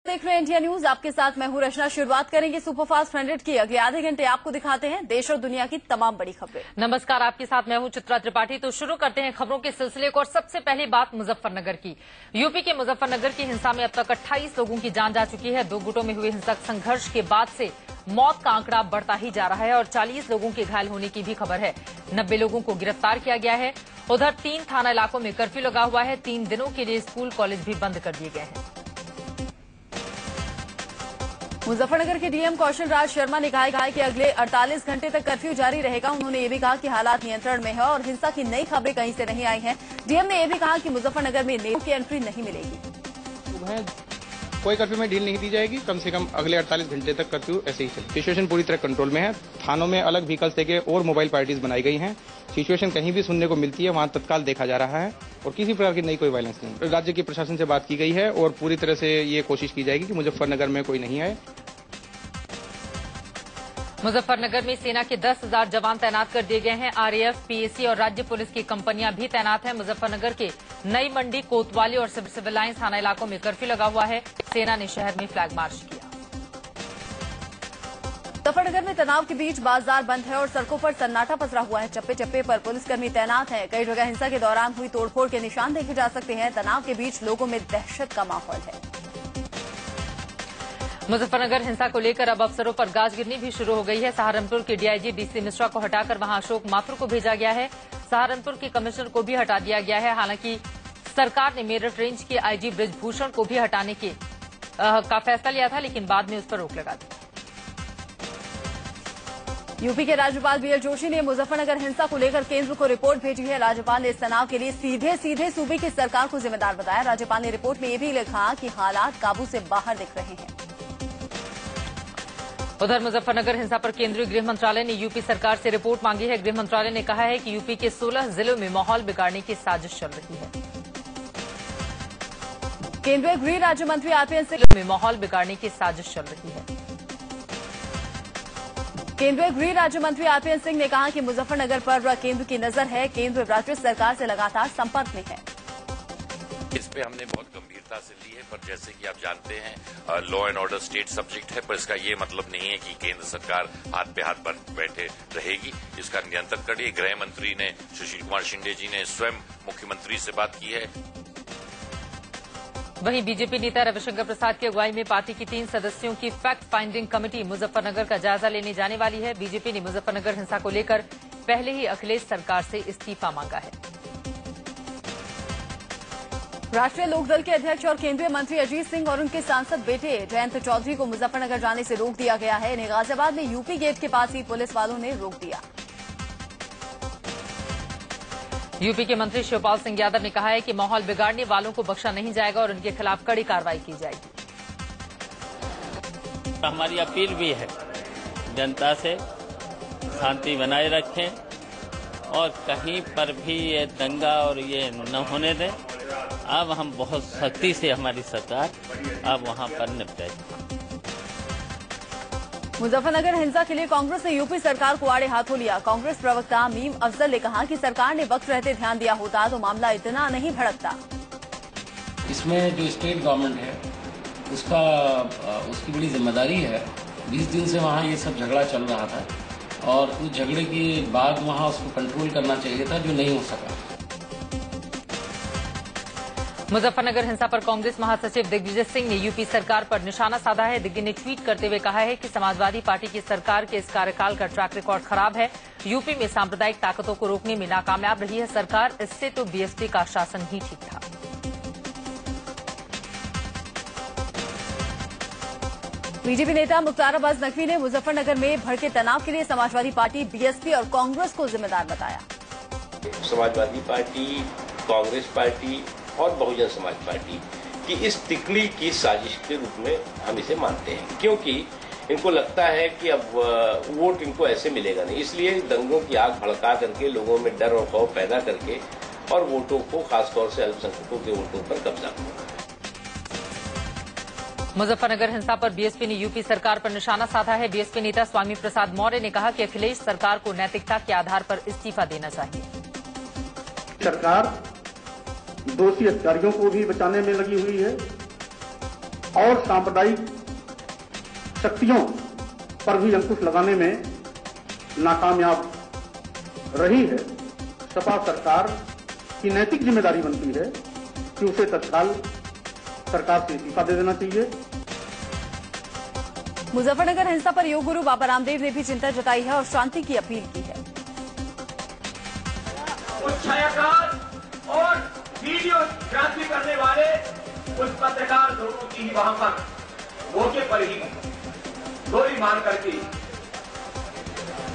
देख रहे हैं इंडिया न्यूज। आपके साथ मैं हूं रचना। शुरुआत करेंगे सुपरफास्ट 100 की। अगले आधे घंटे आपको दिखाते हैं देश और दुनिया की तमाम बड़ी खबरें। नमस्कार, आपके साथ मैं हूं चित्रा त्रिपाठी। तो शुरू करते हैं खबरों के सिलसिले को और सबसे पहली बात मुजफ्फरनगर की। यूपी के मुजफ्फरनगर की हिंसा में अब तक 28 लोगों की जान जा चुकी है। दो गुटों में हुए हिंसक संघर्ष के बाद से मौत का आंकड़ा बढ़ता ही जा रहा है और 40 लोगों के घायल होने की भी खबर है। 90 लोगों को गिरफ्तार किया गया है। उधर 3 थाना इलाकों में कर्फ्यू लगा हुआ है। 3 दिनों के लिए स्कूल कॉलेज भी बंद कर दिए गए हैं। मुजफ्फरनगर के डीएम कौशल राज शर्मा ने कहा है कि अगले 48 घंटे तक कर्फ्यू जारी रहेगा। उन्होंने ये भी कहा कि हालात नियंत्रण में है और हिंसा की नई खबरें कहीं से नहीं आई हैं। डीएम ने ये भी कहा कि मुजफ्फरनगर में नेताओं की एंट्री नहीं मिलेगी। सुबह कोई कर्फ्यू में ढील नहीं दी जाएगी। कम से कम अगले 48 घंटे तक कर्फ्यू ऐसे ही चले। सिचुएशन पूरी तरह कंट्रोल में है। थानों में अलग व्हीकल्स देके और मोबाइल पार्टीज बनाई गई हैं। सिचुएशन कहीं भी सुनने को मिलती है वहां तत्काल देखा जा रहा है और किसी प्रकार की नई कोई वायलेंस नहीं। राज्य के प्रशासन से बात की गई है और पूरी तरह से ये कोशिश की जाएगी कि मुजफ्फरनगर में कोई नहीं आए। मुजफ्फरनगर में सेना के 10,000 जवान तैनात कर दिए गए हैं। आरएएफ, पीएसी और राज्य पुलिस की कंपनियां भी तैनात हैं। मुजफ्फरनगर के नई मंडी, कोतवाली और सिविल लाइंस थाना इलाकों में कर्फ्यू लगा हुआ है। सेना ने शहर में फ्लैग मार्च किया। मुजफ्फरनगर में तनाव के बीच बाजार बंद है और सड़कों पर सन्नाटा पसरा हुआ है। चप्पे चप्पे पर पुलिसकर्मी तैनात हैं। कई जगह हिंसा के दौरान हुई तोड़फोड़ के निशान देखे जा सकते हैं। तनाव के बीच लोगों में दहशत का माहौल है। मुजफ्फरनगर हिंसा को लेकर अब अफसरों पर गाज गिरनी भी शुरू हो गई है। सहारनपुर के डीआईजी डीसी मिश्रा को हटाकर वहां अशोक माथुर को भेजा गया है। सहारनपुर के कमिश्नर को भी हटा दिया गया है। हालांकि सरकार ने मेरठ रेंज के आईजी ब्रिजभूषण को भी हटाने का फैसला लिया था, लेकिन बाद में उस पर रोक लगा दी। यूपी के राज्यपाल बीएल जोशी ने मुजफ्फरनगर हिंसा को लेकर केंद्र को रिपोर्ट भेजी है। राज्यपाल ने इस तनाव के लिए सीधे सूबे की सरकार को जिम्मेदार बताया। राज्यपाल ने रिपोर्ट में यह भी लिखा कि हालात काबू से बाहर दिख रहे हैं। उधर मुजफ्फरनगर हिंसा पर केंद्रीय गृह मंत्रालय ने यूपी सरकार से रिपोर्ट मांगी है। गृह मंत्रालय ने कहा है कि यूपी के 16 जिलों में माहौल बिगाड़ने की साजिश चल रही है। केंद्रीय गृह राज्य मंत्री आरपीएन सिंह में माहौल बिगाड़ने की साजिश चल रही है। केंद्रीय गृह राज्य मंत्री आरपीएन सिंह ने कहा कि मुजफ्फरनगर पर केंद्र की नजर है। केंद्र राज्य सरकार से लगातार संपर्क में है। इस पे हमने बहुत गंभीरता से ली है, पर जैसे कि आप जानते हैं law and order state subject है, पर इसका ये मतलब नहीं है कि केंद्र सरकार हाथ पे हाथ पर बैठे रहेगी। इसका नियंत्रण करिए। गृह मंत्री ने सुशील कुमार शिंदे जी ने स्वयं मुख्यमंत्री से बात की है। वहीं बीजेपी नेता रविशंकर प्रसाद की अगुवाई में पार्टी की 3 सदस्यों की फैक्ट फाइंडिंग कमेटी मुजफ्फरनगर का जायजा लेने जाने वाली है। बीजेपी ने मुजफ्फरनगर हिंसा को लेकर पहले ही अखिलेश सरकार से इस्तीफा मांगा है। राष्ट्रीय लोकदल के अध्यक्ष और केंद्रीय मंत्री अजीत सिंह और उनके सांसद बेटे जयंत चौधरी को मुजफ्फरनगर जाने से रोक दिया गया है। इन्हें गाजियाबाद में यूपी गेट के पास ही पुलिस वालों ने रोक दिया। यूपी के मंत्री शिवपाल सिंह यादव ने कहा है कि माहौल बिगाड़ने वालों को बख्शा नहीं जाएगा और उनके खिलाफ कड़ी कार्रवाई की जाएगी। हमारी अपील भी है, जनता से शांति बनाए रखें और कहीं पर भी ये दंगा और ये न होने दें। अब हम बहुत सख्ती से हमारी सरकार अब वहां पर निपटेगी। मुजफ्फरनगर हिंसा के लिए कांग्रेस ने यूपी सरकार को आड़े हाथों लिया। कांग्रेस प्रवक्ता मीम अफजल ने कहा कि सरकार ने वक्त रहते ध्यान दिया होता तो मामला इतना नहीं भड़कता। इसमें जो स्टेट गवर्नमेंट है उसकी बड़ी जिम्मेदारी है। 20 दिन से वहाँ ये सब झगड़ा चल रहा था और उस झगड़े के बाद वहाँ उसको कंट्रोल करना चाहिए था, जो नहीं हो सका। मुजफ्फरनगर हिंसा पर कांग्रेस महासचिव दिग्विजय सिंह ने यूपी सरकार पर निशाना साधा है। दिग्विजय ने ट्वीट करते हुए कहा है कि समाजवादी पार्टी की सरकार के इस कार्यकाल का ट्रैक रिकॉर्ड खराब है। यूपी में सांप्रदायिक ताकतों को रोकने में नाकामयाब रही है सरकार। इससे तो बीएसपी का शासन ही ठीक था। बीजेपी नेता मुख्तार अब्बास नकवी ने मुजफ्फरनगर में भड़के तनाव के लिए समाजवादी पार्टी, बीएसपी और कांग्रेस को जिम्मेदार बताया। समाजवादी पार्टी, कांग्रेस पार्टी और बहुजन समाज पार्टी की इस तिकड़ी की साजिश के रूप में हम इसे मानते हैं, क्योंकि इनको लगता है कि अब वोट इनको ऐसे मिलेगा नहीं, इसलिए दंगों की आग भड़का करके लोगों में डर और खौफ पैदा करके और वोटों को, खासतौर से अल्पसंख्यकों के वोटों पर कब्जा करना। मुजफ्फरनगर हिंसा पर बीएसपी ने यूपी सरकार पर निशाना साधा है। बीएसपी नेता स्वामी प्रसाद मौर्य ने कहा कि अखिलेश सरकार को नैतिकता के आधार पर इस्तीफा देना चाहिए। सरकार दोषी अधिकारियों को भी बचाने में लगी हुई है और सांप्रदायिक शक्तियों पर भी अंकुश लगाने में नाकामयाब रही है। सपा सरकार की नैतिक जिम्मेदारी बनती है कि उसे तत्काल सरकार से इस्तीफा दे देना चाहिए। मुजफ्फरनगर हिंसा पर योग गुरु बाबा रामदेव ने भी चिंता जताई है और शांति की अपील की है। उस छायाकार और वीडियो ग्राफी करने वाले उस पत्रकार दोनों की वहां पर मौके पर ही गोली मार करके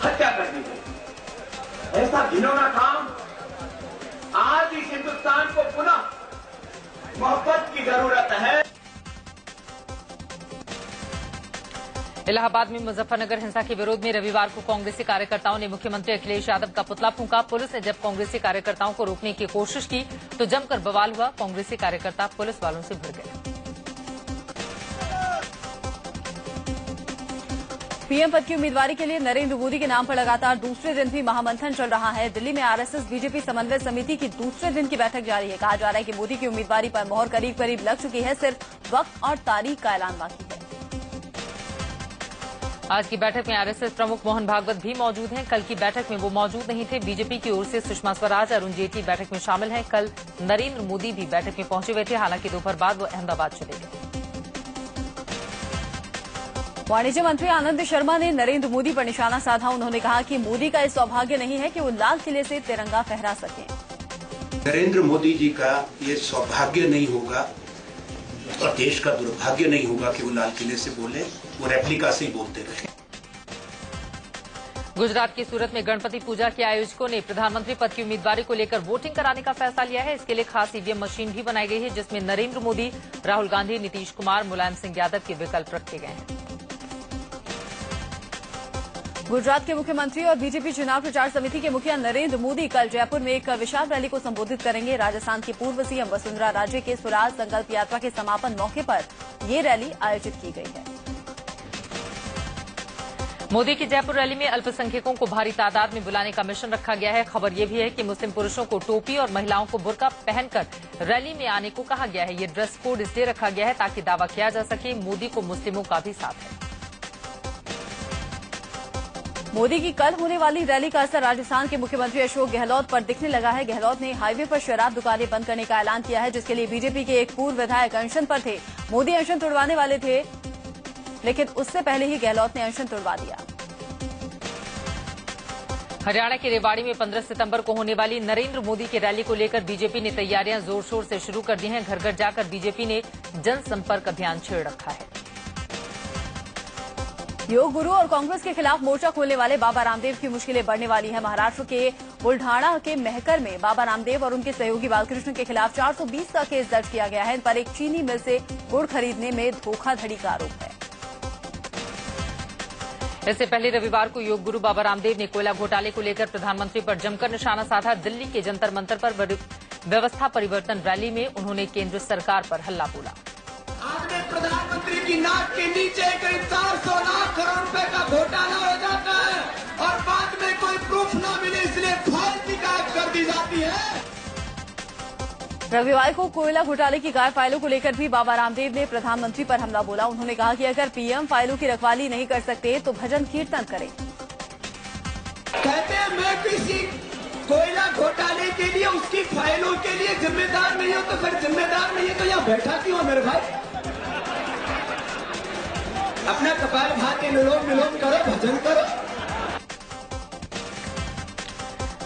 हत्या कर दी गई। ऐसा घिनौना काम आज इस हिंदुस्तान को पुनः मोहब्बत की जरूरत है। इलाहाबाद में मुजफ्फरनगर हिंसा के विरोध में रविवार को कांग्रेसी कार्यकर्ताओं ने मुख्यमंत्री अखिलेश यादव का पुतला फूंका। पुलिस ने जब कांग्रेसी कार्यकर्ताओं को रोकने की कोशिश की तो जमकर बवाल हुआ। कांग्रेसी कार्यकर्ता पुलिस वालों से भिड़ गए। पीएम पद की उम्मीदवारी के लिए नरेंद्र मोदी के नाम पर लगातार दूसरे दिन भी महामंथन चल रहा है। दिल्ली में आरएसएस बीजेपी समन्वय समिति की दूसरे दिन की बैठक जारी है। कहा जा रहा है कि मोदी की उम्मीदवारी पर मोहर करीब करीब लग चुकी है, सिर्फ वक्त और तारीख का ऐलान बाकी है। आज की बैठक में आरएसएस प्रमुख मोहन भागवत भी मौजूद हैं। कल की बैठक में वो मौजूद नहीं थे। बीजेपी की ओर से सुषमा स्वराज, अरुण जेटली बैठक में शामिल हैं। कल नरेंद्र मोदी भी बैठक में पहुंचे हुए थे, हालांकि दोपहर बाद वो अहमदाबाद चले गए। वाणिज्य मंत्री आनंद शर्मा ने नरेंद्र मोदी पर निशाना साधा। उन्होंने कहा कि मोदी का इस सौभाग्य नहीं है कि वो लाल किले से तिरंगा फहरा सकें। नरेंद्र मोदी जी का ये सौभाग्य नहीं होगा और देश का दुर्भाग्य नहीं होगा कि वो लाल किले से बोले, वो रेप्लिका से ही बोलते रहे। गुजरात की सूरत में गणपति पूजा के आयोजकों ने प्रधानमंत्री पद की उम्मीदवारी को लेकर वोटिंग कराने का फैसला लिया है। इसके लिए खास ईवीएम मशीन भी बनाई गई है, जिसमें नरेंद्र मोदी, राहुल गांधी, नीतीश कुमार, मुलायम सिंह यादव के विकल्प रखे गए हैं। गुजरात के मुख्यमंत्री और बीजेपी चुनाव प्रचार समिति के मुखिया नरेंद्र मोदी कल जयपुर में एक विशाल रैली को संबोधित करेंगे। राजस्थान की पूर्व सीएम वसुंधरा राजे के स्वराज संकल्प यात्रा के समापन मौके पर ये रैली आयोजित की गई है। मोदी की जयपुर रैली में अल्पसंख्यकों को भारी तादाद में बुलाने का मिशन रखा गया है। खबर यह भी है कि मुस्लिम पुरुषों को टोपी और महिलाओं को बुर्का पहनकर रैली में आने को कहा गया है। ये ड्रेस कोड इसलिए रखा गया है ताकि दावा किया जा सके मोदी को मुस्लिमों का भी साथ है। मोदी की कल होने वाली रैली का असर राजस्थान के मुख्यमंत्री अशोक गहलोत पर दिखने लगा है। गहलोत ने हाईवे पर शराब दुकानें बंद करने का ऐलान किया है, जिसके लिए बीजेपी के एक पूर्व विधायक अनशन पर थे। मोदी अनशन तोड़वाने वाले थे, लेकिन उससे पहले ही गहलोत ने अनशन तोड़वा दिया। हरियाणा के रेवाड़ी में 15 सितंबर को होने वाली नरेंद्र मोदी की रैली को लेकर बीजेपी ने तैयारियां जोर शोर से शुरू कर दी हैं। घर घर जाकर बीजेपी ने जनसंपर्क अभियान छेड़ रखा है। योग गुरु और कांग्रेस के खिलाफ मोर्चा खोलने वाले बाबा रामदेव की मुश्किलें बढ़ने वाली हैं। महाराष्ट्र के बुल्ढाणा के महकर में बाबा रामदेव और उनके सहयोगी बालकृष्ण के खिलाफ 420 का केस दर्ज किया गया है। इन पर एक चीनी मिल से गुड़ खरीदने में धोखाधड़ी का आरोप है। इससे पहले रविवार को योग गुरु बाबा रामदेव ने कोयला घोटाले को लेकर प्रधानमंत्री पर जमकर निशाना साधा। दिल्ली के जंतर मंतर पर व्यवस्था परिवर्तन रैली में उन्होंने केंद्र सरकार पर हल्ला बोला। आपने प्रधानमंत्री की नाक के नीचे करीब 400 लाख करोड़ रुपए का घोटाला हो जाता है और बाद में कोई प्रूफ न मिले, इसलिए फाइल की गायब कर दी जाती है। रविवार को कोयला घोटाले की गायब फाइलों को लेकर भी बाबा रामदेव ने प्रधानमंत्री पर हमला बोला। उन्होंने कहा कि अगर पीएम फाइलों की रखवाली नहीं कर सकते तो भजन कीर्तन करें। कहते हैं मैं किसी कोयला घोटाले के लिए उसकी फाइलों के लिए जिम्मेदार नहीं हो, तो फिर जिम्मेदार नहीं है तो यहाँ बैठा क्यों हो मेरे भाई? अपना कपाल भात के अनुलोम विलोम करो, भजन करो।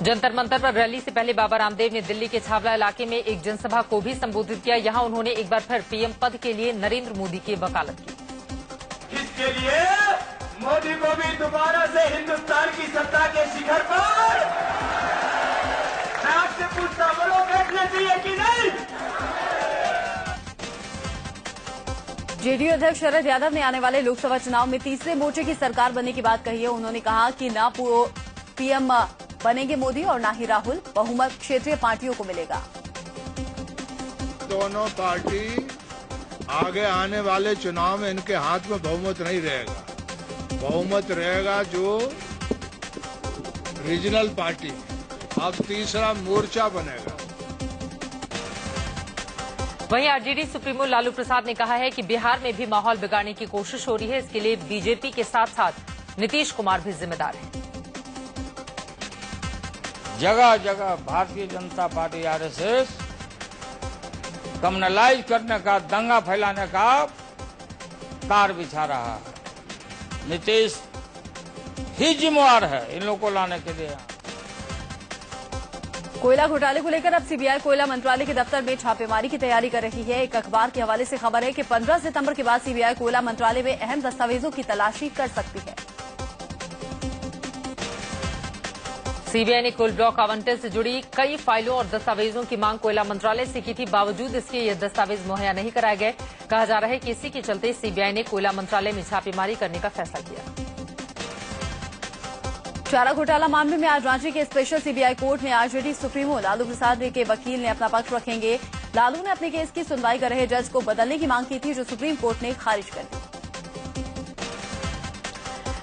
जंतर मंतर पर रैली से पहले बाबा रामदेव ने दिल्ली के छावला इलाके में एक जनसभा को भी संबोधित किया। यहां उन्होंने एक बार फिर पीएम पद के लिए नरेंद्र मोदी की वकालत की। इसके लिए मोदी को भी दोबारा से हिंदुस्तान की सत्ता के शिखर पर मैं आपसे पूछता हूं, लोग बैठना चाहिए कि नहीं? जेडीयू अध्यक्ष शरद यादव ने आने वाले लोकसभा चुनाव में तीसरे मोर्चे की सरकार बनने की बात कही है। उन्होंने कहा कि न पीएम बनेंगे मोदी और न ही राहुल, बहुमत क्षेत्रीय पार्टियों को मिलेगा। दोनों पार्टी आगे आने वाले चुनाव में इनके हाथ में बहुमत नहीं रहेगा। बहुमत रहेगा जो रीजनल पार्टी, अब तीसरा मोर्चा बनेगा। वहीं आरजेडी सुप्रीमो लालू प्रसाद ने कहा है कि बिहार में भी माहौल बिगाड़ने की कोशिश हो रही है। इसके लिए बीजेपी के साथ साथ नीतीश कुमार भी जिम्मेदार हैं। जगह जगह Bharatiya Janata party RSS communalise करने का, दंगा फैलाने का तार बिछा रहा है। नीतीश ही जिम्मेवार है इन लोगों को लाने के लिए। कोयला घोटाले को लेकर अब सीबीआई कोयला मंत्रालय के दफ्तर में छापेमारी की तैयारी कर रही है। एक अखबार के हवाले से खबर है कि 15 सितंबर के बाद सीबीआई कोयला मंत्रालय में अहम दस्तावेजों की तलाशी कर सकती है। सीबीआई ने कोल ब्लॉक आवंटन से जुड़ी कई फाइलों और दस्तावेजों की मांग कोयला मंत्रालय से की थी। बावजूद इसके ये दस्तावेज मुहैया नहीं कराए गए। कहा जा रहा है कि इसी के चलते सीबीआई ने कोयला मंत्रालय में छापेमारी करने का फैसला किया। चारा घोटाला मामले में आज रांची के स्पेशल सीबीआई कोर्ट में आरजेडी सुप्रीमो लालू प्रसाद के वकील ने अपना पक्ष रखेंगे। लालू ने अपने केस की सुनवाई कर रहे जज को बदलने की मांग की थी, जो सुप्रीम कोर्ट ने खारिज कर दी।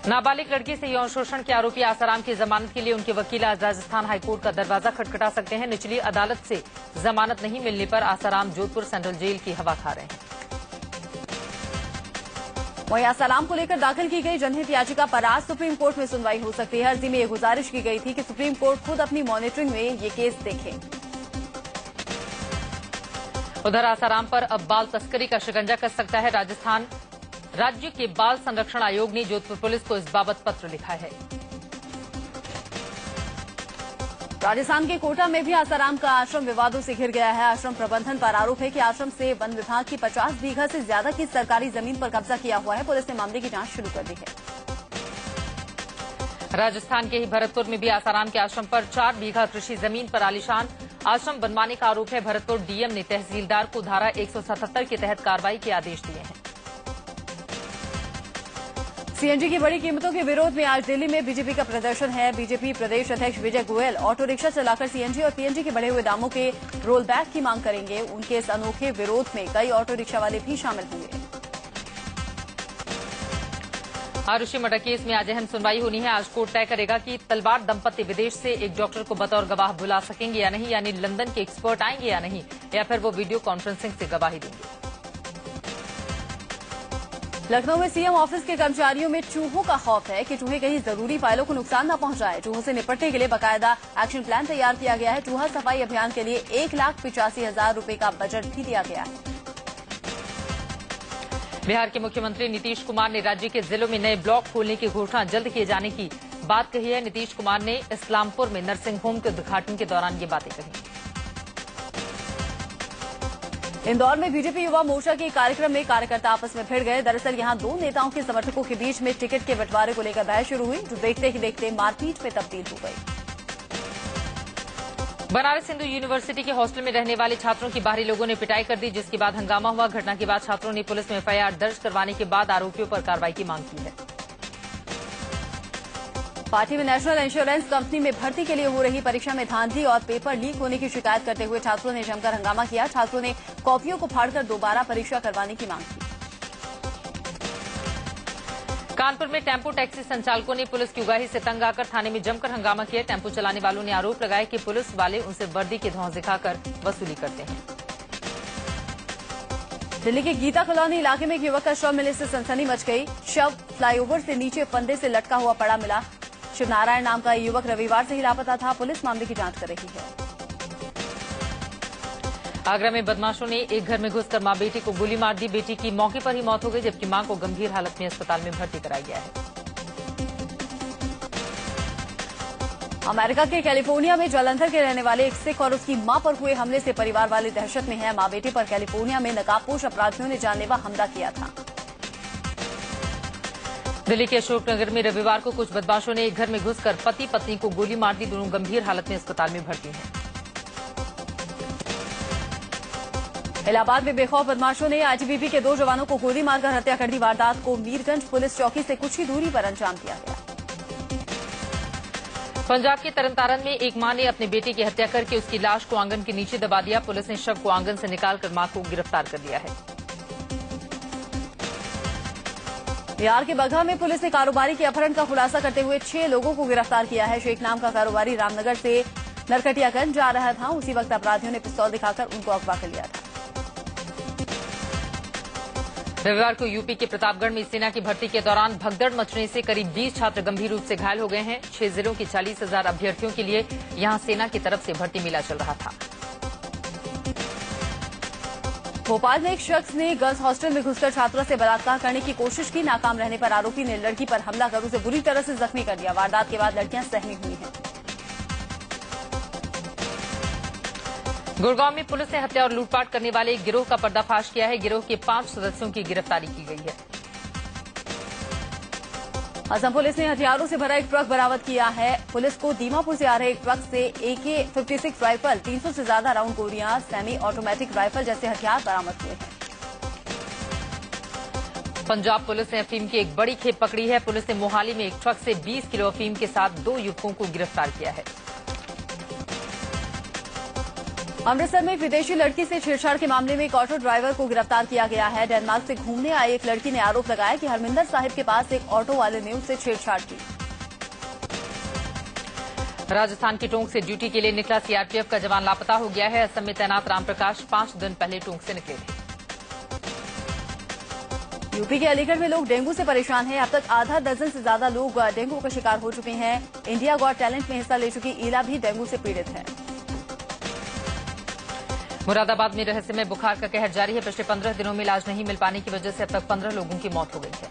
नाबालिग लड़की से यौन शोषण के आरोपी आसाराम की जमानत के लिए उनके वकील आज राजस्थान हाईकोर्ट का दरवाजा खटखटा सकते हैं। निचली अदालत से जमानत नहीं मिलने पर आसाराम जोधपुर सेंट्रल जेल की हवा खा रहे हैं। वहीं आसाराम को लेकर दाखिल की गई जनहित याचिका पर आज सुप्रीम कोर्ट में सुनवाई हो सकती है। अर्जी में ये गुजारिश की गई थी कि सुप्रीम कोर्ट खुद अपनी मॉनिटरिंग में ये केस देखे। उधर आसाराम पर अब बाल तस्करी का शिकंजा कस सकता है। राजस्थान राज्य के बाल संरक्षण आयोग ने जोधपुर पुलिस को इस बाबत पत्र लिखा है। राजस्थान के कोटा में भी आसाराम का आश्रम विवादों से घिर गया है। आश्रम प्रबंधन पर आरोप है कि आश्रम से वन विभाग की 50 बीघा से ज्यादा की सरकारी जमीन पर कब्जा किया हुआ है। पुलिस ने मामले की जांच शुरू कर दी है। राजस्थान के ही भरतपुर में भी आसाराम के आश्रम पर 4 बीघा कृषि जमीन पर आलीशान आश्रम बनवाने का आरोप है। भरतपुर डीएम ने तहसीलदार को धारा 177 के तहत कार्रवाई के आदेश दिए हैं। सीएनजी की बड़ी कीमतों के विरोध में आज दिल्ली में बीजेपी का प्रदर्शन है। बीजेपी प्रदेश अध्यक्ष विजय गोयल ऑटो रिक्शा चलाकर सीएनजी और पीएनजी के बढ़े हुए दामों के रोल बैक की मांग करेंगे। उनके इस अनोखे विरोध में कई ऑटो रिक्शा वाले भी शामिल होंगे। आरुषि मर्डर केस में आज अहम सुनवाई होनी है। आज कोर्ट तय करेगा कि तलवार दंपत्ति विदेश से एक डॉक्टर को बतौर गवाह बुला सकेंगे या नहीं, यानी लंदन के एक्सपर्ट आएंगे या नहीं, या फिर वो वीडियो कॉन्फ्रेंसिंग से गवाही देंगे। लखनऊ में सीएम ऑफिस के कर्मचारियों में चूहों का खौफ है कि चूहे कहीं जरूरी फाइलों को नुकसान न पहुंचाए। चूहों से निपटने के लिए बाकायदा एक्शन प्लान तैयार किया गया है। चूहा सफाई अभियान के लिए 1,85,000 रूपये का बजट भी दिया गया है। बिहार के मुख्यमंत्री नीतीश कुमार ने राज्य के जिलों में नए ब्लॉक खोलने की घोषणा जल्द किए जाने की बात कही है। नीतीश कुमार ने इस्लामपुर में नर्सिंग होम के उद्घाटन के दौरान ये बातें कही। इंदौर में बीजेपी युवा मोर्चा के कार्यक्रम में कार्यकर्ता आपस में भिड़ गए। दरअसल यहां दो नेताओं के समर्थकों के बीच में टिकट के बंटवारे को लेकर बहस शुरू हुई, जो देखते ही देखते मारपीट में तब्दील हो गई। बनारस हिंदू यूनिवर्सिटी के हॉस्टल में रहने वाले छात्रों की बाहरी लोगों ने पिटाई कर दी, जिसके बाद हंगामा हुआ। घटना के बाद छात्रों ने पुलिस में एफआईआर दर्ज करवाने के बाद आरोपियों पर कार्रवाई की मांग की है। पार्टी में नेशनल इंश्योरेंस कंपनी में भर्ती के लिए हो रही परीक्षा में धांधली और पेपर लीक होने की शिकायत करते हुए छात्रों ने जमकर हंगामा किया। छात्रों ने कॉपियों को फाड़कर दोबारा परीक्षा करवाने की मांग की। कानपुर में टेम्पो टैक्सी संचालकों ने पुलिस की उगाही से तंग आकर थाने में जमकर हंगामा किया। टेम्पो चलाने वालों ने आरोप लगाया कि पुलिस वाले उनसे वर्दी के धौंस दिखाकर वसूली करते हैं। दिल्ली के गीता कॉलोनी इलाके में एक युवक का शव मिलने से सनसनी मच गई। शव फ्लाईओवर से नीचे फंदे से लटका हुआ पड़ा मिला। शिवनारायण नाम का युवक रविवार से ही लापता था। पुलिस मामले की जांच कर रही है। आगरा में बदमाशों ने एक घर में घुसकर मां बेटी को गोली मार दी। बेटी की मौके पर ही मौत हो गई, जबकि मां को गंभीर हालत में अस्पताल में भर्ती कराया गया है। अमेरिका के कैलिफोर्निया में जालंधर के रहने वाले एक सिख और उसकी मां पर हुए हमले से परिवार वाले दहशत में हैं। मां बेटी पर कैलिफोर्निया में नकाबपोश अपराधियों ने जानलेवा हमला किया था। दिल्ली के अशोकनगर में रविवार को कुछ बदमाशों ने एक घर में घुसकर पति पत्नी को गोली मार दी। दोनों गंभीर हालत में अस्पताल में भर्ती हैं। इलाहाबाद में बेखौफ बदमाशों ने आईटीबीपी के 2 जवानों को गोली मारकर हत्या कर दी। वारदात को मीरगंज पुलिस चौकी से कुछ ही दूरी पर अंजाम दिया गया। पंजाब के तरनतारन में एक मां ने अपने बेटे की हत्या करके उसकी लाश को आंगन के नीचे दबा दिया। पुलिस ने शव को आंगन से निकालकर मां को गिरफ्तार कर लिया है। बिहार के बगहा में पुलिस ने कारोबारी के अपहरण का खुलासा करते हुए 6 लोगों को गिरफ्तार किया है। शेख नाम का कारोबारी रामनगर से नरकटियागंज जा रहा था। उसी वक्त अपराधियों ने पिस्तौल दिखाकर उनको अगवा कर लिया था। रविवार को यूपी के प्रतापगढ़ में सेना की भर्ती के दौरान भगदड़ मचने से करीब 20 छात्र गंभीर रूप से घायल हो गए हैं। 6 जिलों के 40,000 अभ्यर्थियों के लिए यहां सेना की तरफ से भर्ती मेला चल रहा था। भोपाल में एक शख्स ने गर्ल्स हॉस्टल में घुसकर छात्रों से बलात्कार करने की कोशिश की। नाकाम रहने पर आरोपी ने लड़की पर हमला कर उसे बुरी तरह से जख्मी कर दिया। वारदात के बाद लड़कियां सहमी हुई हैं। गुड़गांव में पुलिस ने हत्या और लूटपाट करने वाले एक गिरोह का पर्दाफाश किया है। गिरोह के 5 सदस्यों की गिरफ्तारी की गई है। असम पुलिस ने हथियारों से भरा एक ट्रक बरामद किया है। पुलिस को दीमापुर से आ रहे एक ट्रक से AK-56 राइफल, 300 से ज्यादा राउंड गोलियां, सेमी ऑटोमेटिक राइफल जैसे हथियार बरामद हुए हैं। पंजाब पुलिस ने अफीम की एक बड़ी खेप पकड़ी है। पुलिस ने मोहाली में एक ट्रक से 20 किलो अफीम के साथ 2 युवकों को गिरफ्तार किया है। अमृतसर में एक विदेशी लड़की से छेड़छाड़ के मामले में एक ऑटो ड्राइवर को गिरफ्तार किया गया है। डेनमार्क से घूमने आई एक लड़की ने आरोप लगाया कि हरमिंदर साहिब के पास एक ऑटो वाले ने उससे छेड़छाड़ की। राजस्थान की टोंक से ड्यूटी के लिए निकला CRPF का जवान लापता हो गया है। असम में तैनात रामप्रकाश 5 दिन पहले टोंक से निकले थे। यूपी के अलीगढ़ में लोग डेंगू से परेशान हैं। अब तक आधा दर्जन से ज्यादा लोग डेंगू का शिकार हो चुके हैं। इंडिया गॉट टैलेंट में हिस्सा ले चुकी ईला भी डेंगू से पीड़ित है। मुरादाबाद में रहस्यमय बुखार का कहर जारी है। पिछले 15 दिनों में इलाज नहीं मिल पाने की वजह से अब तक 15 लोगों की मौत हो गई है।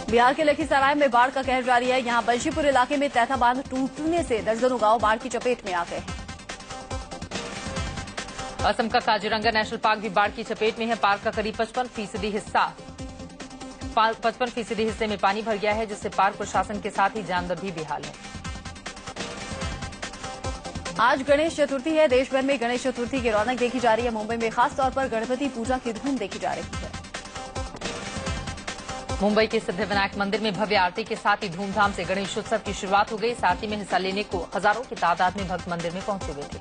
बिहार के लखीसराय में बाढ़ का कहर जारी है। यहां बंशीपुर इलाके में तैथा बांध टूटने से दर्जनों गांव बाढ़ की चपेट में आ गए हैं। असम का काजीरंगा नेशनल पार्क भी बाढ़ की चपेट में है। पार्क का करीब 55% हिस्से में पानी भर गया है, जिससे पार्क प्रशासन के साथ ही जानवर भी बेहाल है। आज गणेश चतुर्थी है। देश भर में गणेश चतुर्थी की रौनक देखी जा रही है। मुंबई में खास तौर पर गणपति पूजा की धूम देखी जा रही है। मुंबई के सिद्धिविनायक मंदिर में भव्य आरती के साथ ही धूमधाम से गणेशोत्सव की शुरुआत हो गई। इस आरती में हिस्सा लेने को हजारों की तादाद में भक्त मंदिर में पहुंचे हुए थे।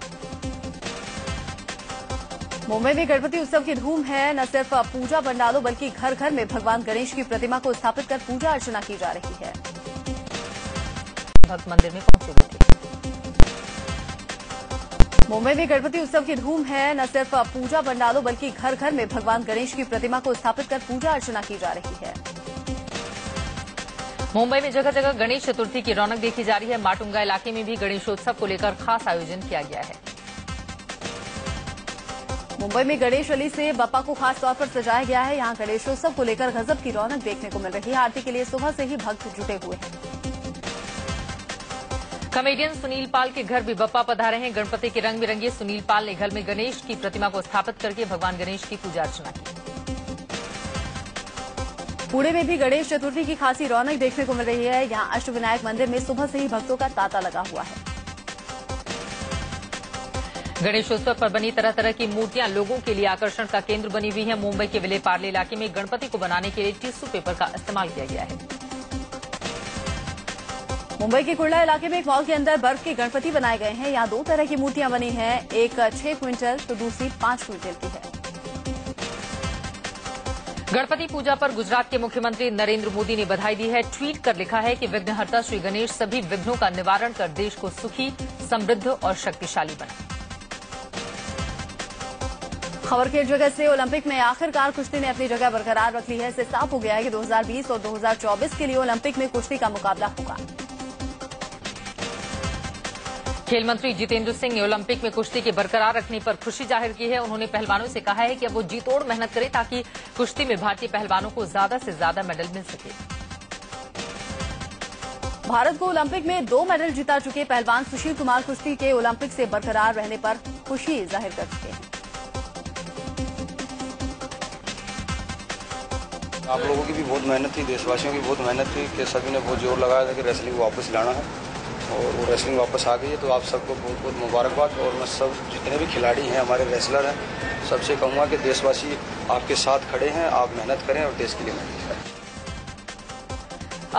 मुंबई में गणपति उत्सव की धूम है। न सिर्फ पूजा पंडालों बल्कि घर घर में भगवान गणेश की प्रतिमा को स्थापित कर पूजा अर्चना की जा रही है। भक्त मंदिर में पहुंचे हुए थे। मुंबई में गणपति उत्सव की धूम है। न सिर्फ पूजा पंडालों बल्कि घर घर में भगवान गणेश की प्रतिमा को स्थापित कर पूजा अर्चना की जा रही है। मुंबई में जगह जगह गणेश चतुर्थी की रौनक देखी जा रही है। माटुंगा इलाके में भी गणेशोत्सव को लेकर खास आयोजन किया गया है। मुंबई में गणेश अली से बप्पा को खास तौर पर सजाया गया है। यहां गणेशोत्सव को लेकर गजब की रौनक देखने को मिल रही है। आरती के लिए सुबह से ही भक्त जुटे हुए हैं। कॉमेडियन सुनील पाल के घर भी बप्पा पधारे हैं। गणपति के रंग बिरंगे सुनील पाल ने घर में गणेश की प्रतिमा को स्थापित करके भगवान गणेश की पूजा अर्चना की। पुणे में भी गणेश चतुर्थी की खासी रौनक देखने को मिल रही है। यहां अष्टविनायक मंदिर में सुबह से ही भक्तों का तांता लगा हुआ है। गणेशोत्सव पर बनी तरह तरह की मूर्तियां लोगों के लिए आकर्षण का केंद्र बनी हुई है। मुंबई के विले पार्ले इलाके में गणपति को बनाने के लिए टिश्यू पेपर का इस्तेमाल किया गया है। मुंबई के कुर्ला इलाके में एक मॉल के अंदर बर्फ के गणपति बनाए गए हैं। यहाँ 2 तरह की मूर्तियां बनी हैं। एक 6 क्विंटल तो दूसरी 5 क्विंटल की है। गणपति पूजा पर गुजरात के मुख्यमंत्री नरेंद्र मोदी ने बधाई दी है। ट्वीट कर लिखा है कि विघ्नहर्ता श्री गणेश सभी विघ्नों का निवारण कर देश को सुखी, समृद्ध और शक्तिशाली बनाए। खबर की जगह से ओलंपिक में आखिरकार कुश्ती ने अपनी जगह बरकरार रख ली है। इससे साफ हो गया है कि 2020 और 2024 के लिए ओलंपिक में कुश्ती का मुकाबला होगा। खेल मंत्री जितेंद्र सिंह ने ओलंपिक में कुश्ती के बरकरार रखने पर खुशी जाहिर की है। उन्होंने पहलवानों से कहा है कि अब वो जी तोड़ मेहनत करें ताकि कुश्ती में भारतीय पहलवानों को ज्यादा से ज्यादा मेडल मिल सके। भारत को ओलंपिक में 2 मेडल जिता चुके पहलवान सुशील कुमार कुश्ती के ओलंपिक से बरकरार रहने पर खुशी जाहिर कर चुके हैं। आप लोगों की भी बहुत मेहनत थी, देशवासियों की बहुत मेहनत थी कि सभी ने बहुत जोर लगाया था कि रेसलिंग वापस लाना है और वो रेसलिंग वापस आ गई है। तो आप सबको बहुत बहुत मुबारकबाद। और मैं सब जितने भी खिलाड़ी हैं, हमारे रेसलर हैं, सबसे कहूँगा कि देशवासी आपके साथ खड़े हैं। आप मेहनत करें और देश के लिए मेहनत करें।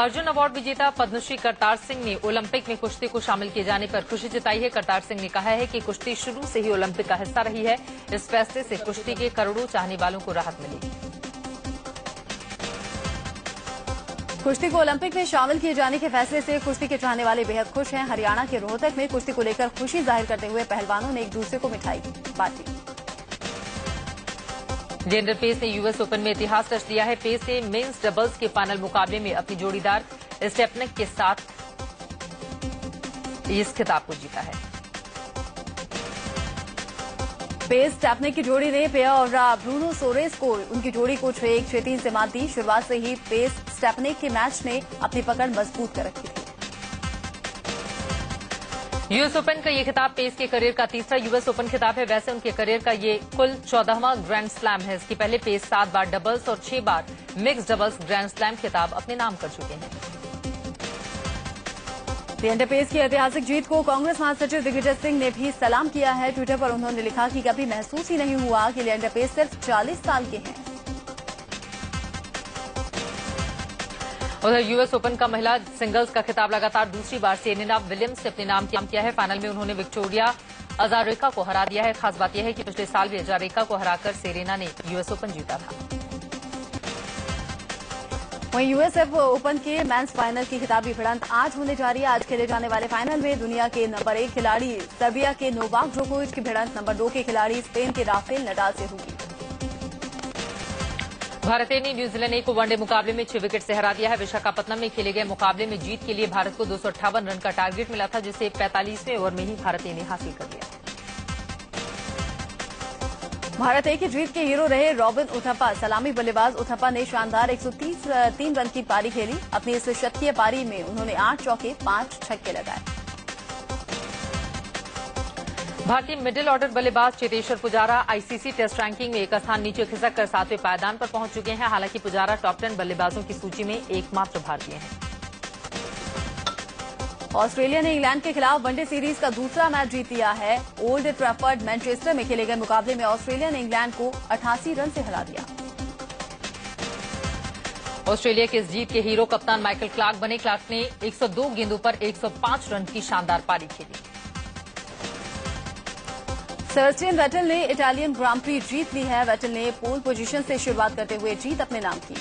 अर्जुन अवार्ड विजेता पद्मश्री करतार सिंह ने ओलंपिक में कुश्ती को शामिल किए जाने पर खुशी जताई है। करतार सिंह ने कहा है कि कुश्ती शुरू से ही ओलंपिक का हिस्सा रही है। इस फैसले से कुश्ती के करोड़ों चाहने वालों को राहत मिलेगी। कुश्ती को ओलंपिक में शामिल किए जाने के फैसले से कुश्ती के चाहने वाले बेहद खुश हैं। हरियाणा के रोहतक में कुश्ती को लेकर खुशी जाहिर करते हुए पहलवानों ने एक दूसरे को मिठाई बांटी। लिएंडर पेस ने यूएस ओपन में इतिहास रच दिया है। पेस ने मेंस डबल्स के फाइनल मुकाबले में अपनी जोड़ीदार स्टेपनिक के साथ इस खिताब को जीता है। पेस स्टेपनिक की जोड़ी ने पेयोरा ब्रूनो सोरेस को उनकी जोड़ी को 6-1, 6-3 से मात दी। शुरुआत से ही पेस स्टेपनिक के मैच ने अपनी पकड़ मजबूत कर रखी थी। यूएस ओपन का ये खिताब पेस के करियर का तीसरा यूएस ओपन खिताब है। वैसे उनके करियर का ये कुल 14वां ग्रैंड स्लैम है। इसके पहले पेस 7 बार डबल्स और 6 बार मिक्स डबल्स ग्रैंड स्लैम खिताब अपने नाम कर चुके हैं। लिएंडर पेस की ऐतिहासिक जीत को कांग्रेस महासचिव दिग्विजय सिंह ने भी सलाम किया है। ट्विटर पर उन्होंने लिखा कि कभी महसूस ही नहीं हुआ कि लिएंडर पेस सिर्फ 40 साल के हैं। उधर यूएस ओपन का महिला सिंगल्स का खिताब लगातार दूसरी बार सेरेना विलियम्स ने अपने नाम किया है। फाइनल में उन्होंने विक्टोरिया अजारेंका को हरा दिया है। खास बात यह है कि पिछले साल भी अजारेंका को हराकर सेरेना ने यूएस ओपन जीता था। वहीं यूएसएफ ओपन के मेंस फाइनल की खिताबी भिड़ंत आज होने जा रही है। आज खेले जाने वाले फाइनल में दुनिया के नंबर 1 खिलाड़ी सर्बिया के नोवाक जोकोविच की भिड़ंत नंबर 2 के खिलाड़ी स्पेन के राफेल नडाल से होगी। भारत ने न्यूजीलैंड ए को वनडे मुकाबले में 6 विकेट से हरा दिया है। विशाखापत्तनम में खेले गए मुकाबले में जीत के लिए भारत को 258 रन का टारगेट मिला था, जिसे 45वें ओवर में ही भारत ने हासिल कर लिया। भारत ए की जीत के हीरो रहे रॉबिन उथप्पा। सलामी बल्लेबाज उथप्पा ने शानदार 103 रन की पारी खेली। अपनी इस शतकीय पारी में उन्होंने 8 चौके 5 छक्के लगाए। भारतीय मिडिल ऑर्डर बल्लेबाज Cheteshwar Pujara ICC test ranking में एक स्थान नीचे खिसक कर 7वें पायदान पर पहुंच चुके हैं। हालांकि पुजारा टॉप 10 बल्लेबाजों की सूची में एकमात्र भारतीय हैं। ऑस्ट्रेलिया ने इंग्लैंड के खिलाफ वनडे सीरीज का दूसरा मैच जीत लिया है। ओल्ड ट्रैफर्ड मैनचेस्टर में खेले गए मुकाबले में ऑस्ट्रेलिया ने इंग्लैंड को 88 रन से हरा दिया। ऑस्ट्रेलिया के इस जीत के हीरो कप्तान माइकल क्लार्क बने। क्लार्क ने 102 गेंदों पर 105 रन की शानदार पारी खेली। सेबेस्टियन वेटेल ने इटालियन ग्रां प्री जीत ली है। वेटेल ने पोल पोजीशन से शुरुआत करते हुए जीत अपने नाम की।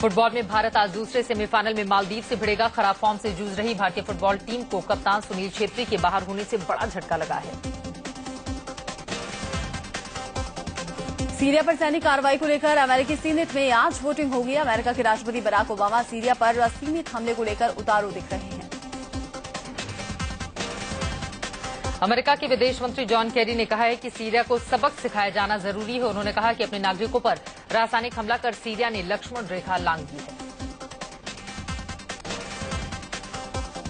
फुटबॉल में भारत आज दूसरे सेमीफाइनल में मालदीव से भिड़ेगा। खराब फॉर्म से जूझ रही भारतीय फुटबॉल टीम को कप्तान सुनील छेत्री के बाहर होने से बड़ा झटका लगा है। सीरिया पर सैनिक कार्रवाई को लेकर अमेरिकी सीनेट में आज वोटिंग होगी। अमेरिका के राष्ट्रपति बराक ओबामा सीरिया पर सीमित हमले को लेकर उतारू दिख रहे हैं। अमेरिका के विदेश मंत्री जॉन केरी ने कहा है कि सीरिया को सबक सिखाया जाना जरूरी है। उन्होंने कहा कि अपने नागरिकों पर रासायनिक हमला कर सीरिया ने लक्ष्मण रेखा लांघ दी है।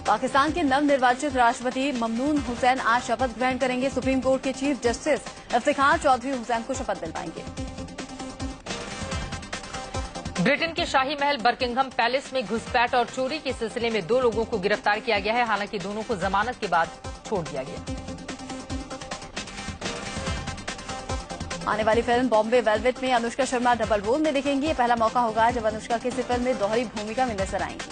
पाकिस्तान के नवनिर्वाचित राष्ट्रपति ममनून हुसैन आज शपथ ग्रहण करेंगे। सुप्रीम कोर्ट के चीफ जस्टिस इफ्तिखार चौधरी हुसैन को शपथ दिलवाएंगे। ब्रिटेन के शाही महल बर्किंघम पैलेस में घुसपैठ और चोरी के सिलसिले में 2 लोगों को गिरफ्तार किया गया है। हालांकि दोनों को जमानत के बाद छोड़ दिया गया। आने वाली फिल्म बॉम्बे वेलवेट में अनुष्का शर्मा डबल रोल में दिखेंगी। ये पहला मौका होगा जब अनुष्का किसी फिल्म में दोहरी भूमिका में नजर आएंगी।